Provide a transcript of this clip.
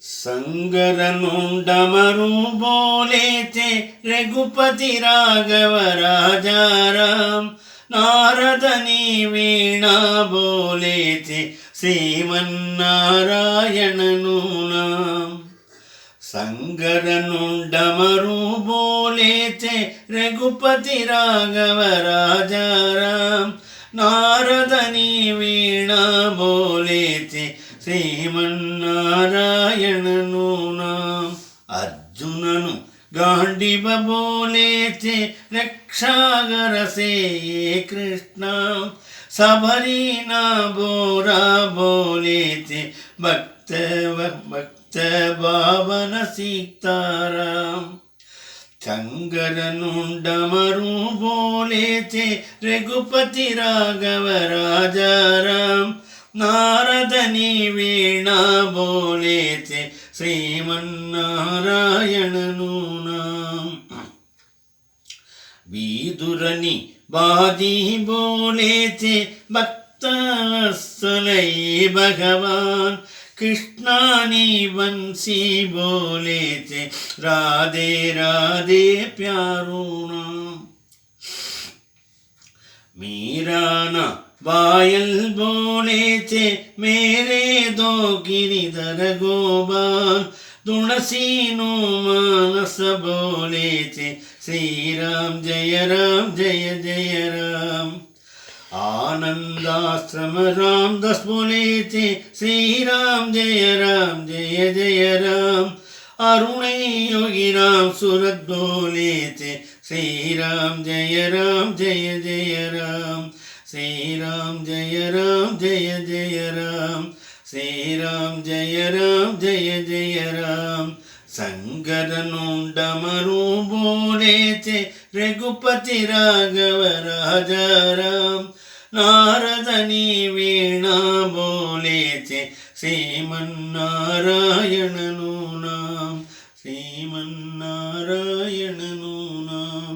संगरनु डमरू बोले थे रघुपति राघव राजा राम। नारदनी वीणा बोले थे श्रीमन्नारायणनु नाम। संगरनु डमरू बोले थे रघुपति राघव राजा राम। नारदनी वीणा बोले थे श्रीमन्नारायणनु नाम। अर्जुननु गांडीव बोले थे रक्षागर से ये कृष्ण। सबरीना बोरा बोले थे भक्त भावन सीताराम। शंकरनु डमरू बोले थे रघुपति राघव राजा राम। नारदनी वीणा बोले थे श्रीमन्नारायणनु नाम। विदुरनी बाजी बोले थे भक्तवत्सल भगवान। कृष्णानी बंसी बोले थे राधे राधे प्यारू नाम। मीराना बायल बोले थे मेरे दो गिरिधर गोपाल। तुलसीनु मानस बोले थे श्री राम जय राम। आनंदाश्रम रामदास बोले थे श्री राम जय राम। अरुणे योगी राम सूरत बोले थे श्री राम जय राम। श्री राम जय राम श्री राम जय राम। संगरनु डमरू बोले थे रघुपति राघव राजा राम। नारदनी वीणा बोले थे श्रीमन्नारायणनु नाम। श्रीमन्नारायणनु नाम।